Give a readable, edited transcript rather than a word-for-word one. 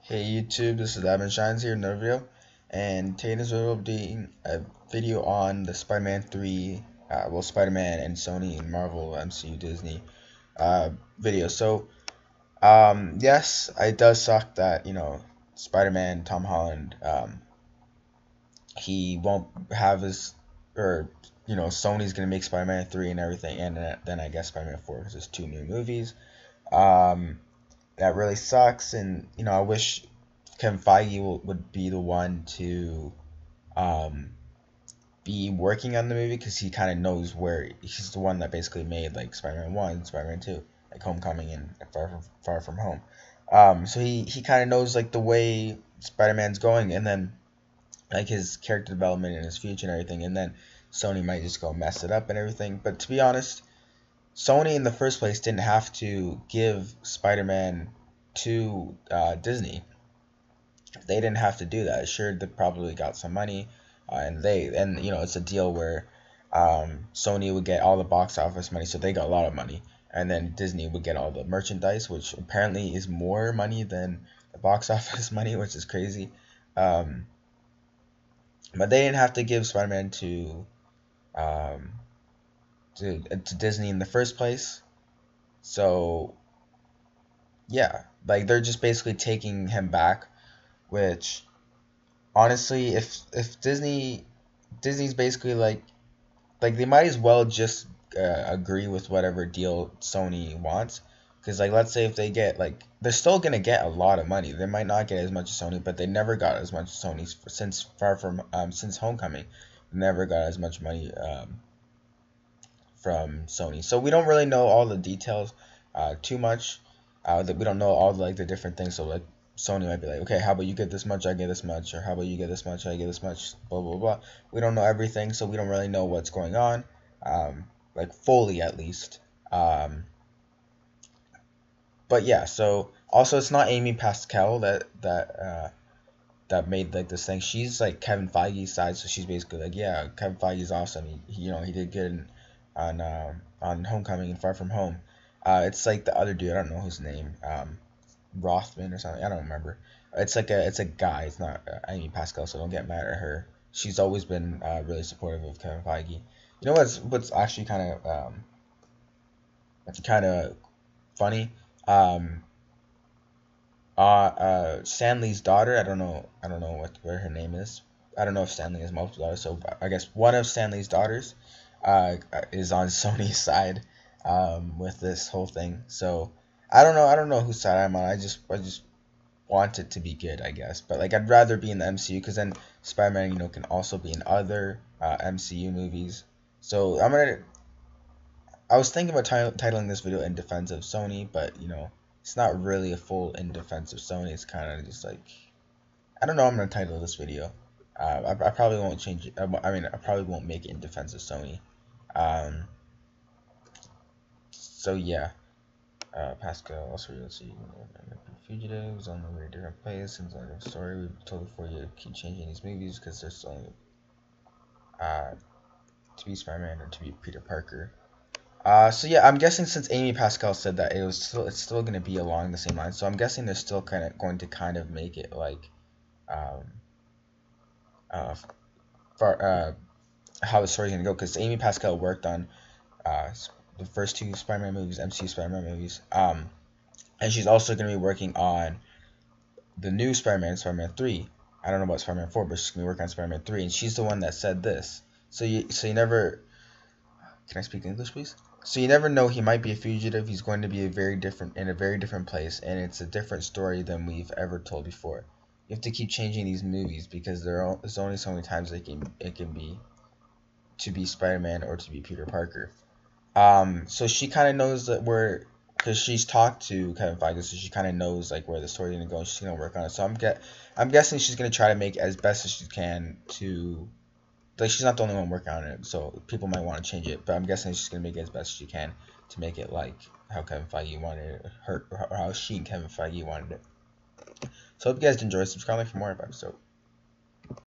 Hey YouTube, this is TheAdminShines here in another video, and today in this video will be a video on the Spider-Man 3, Spider-Man and Sony and Marvel, MCU, Disney video. So, yes, it does suck that, Spider-Man, Tom Holland, he won't have his, or, Sony's gonna make Spider-Man 3 and everything, and then I guess Spider-Man 4 because there's two new movies. That really sucks, and, I wish Kevin Feige would be the one to um, be working on the movie because he kind of knows where he's the one that basically made like Spider-Man 1, Spider-Man 2, like Homecoming and Far From Home. So he kind of knows like the way Spider-Man's going, and then like his character development and his future and everything, and then Sony might just go mess it up and everything. But to be honest, Sony in the first place didn't have to give Spider-Man to Disney. They didn't have to do that. Sure, they probably got some money, and it's a deal where Sony would get all the box office money, so they got a lot of money, and then Disney would get all the merchandise, which apparently is more money than the box office money, which is crazy. Um, but they didn't have to give Spider-Man um, to Disney in the first place, so yeah, like they're just basically taking him back, which honestly, if Disney's basically like they might as well just agree with whatever deal Sony wants, because like let's say if they get like they're still gonna get a lot of money. They might not get as much as Sony, but they never got as much as Sony since Homecoming. Never got as much money from Sony. So we don't really know all the details too much. That we don't know all like the different things. So like Sony might be like, okay, how about you get this much, I get this much, or how about you get this much, I get this much, blah blah blah. We don't know everything, so we don't really know what's going on, like fully at least. But yeah, so also it's not Amy Pascal that made like this thing. She's like Kevin Feige's side, so she's basically like, yeah, Kevin Feige's awesome. He did good on Homecoming and Far From Home. It's like the other dude, I don't know his name, Rothman or something. I don't remember. It's a guy. It's not Amy Pascal, so don't get mad at her. She's always been really supportive of Kevin Feige. You know what's actually kind of funny. Um, Stanley's daughter. I don't know where her name is. I don't know if Stanley has multiple daughters. So I guess one of Stanley's daughters is on Sony's side with this whole thing. So I don't know whose side I'm on. I just want it to be good, I guess. But like I'd rather be in the MCU because then Spider-Man, can also be in other MCU movies. So I was thinking about titling this video in defense of Sony, but it's not really a full in defense of Sony. It's kind of just like I don't know. I'm gonna title this video. I probably won't change it. I probably won't make it in defense of Sony. Um, so yeah. Pascal also you'll see fugitives on the very different place. Seems like a story we told before. You keep changing these movies because there's only to be Spider-Man or to be Peter Parker. So yeah, I'm guessing since Amy Pascal said that it's still gonna be along the same line. So I'm guessing they're still going to kind of make it like um uh far how the story's gonna go, because Amy Pascal worked on uh the first two Spider-Man movies, MCU Spider-Man movies. And she's also gonna be working on the new Spider-Man, Spider-Man 3. I don't know about Spider-Man 4, but she's gonna be working on Spider-Man 3, and she's the one that said this. So you never. Can I speak English, please? So you never know. He might be a fugitive. He's going to be in a very different place, and it's a different story than we've ever told before. You have to keep changing these movies because there's only so many times it can be to be Spider-Man or to be Peter Parker. So she kind of knows because she's talked to Kevin Feige, so she kind of knows like where the story's gonna go. And she's gonna work on it. So I'm guessing she's gonna try to make it as best as she can to. Like, she's not the only one working on it, so people might want to change it. But I'm guessing she's gonna make it as best as she can to make it like how Kevin Feige wanted it, or how she and Kevin Feige wanted it. So hope you guys enjoy. Subscribe for more episodes.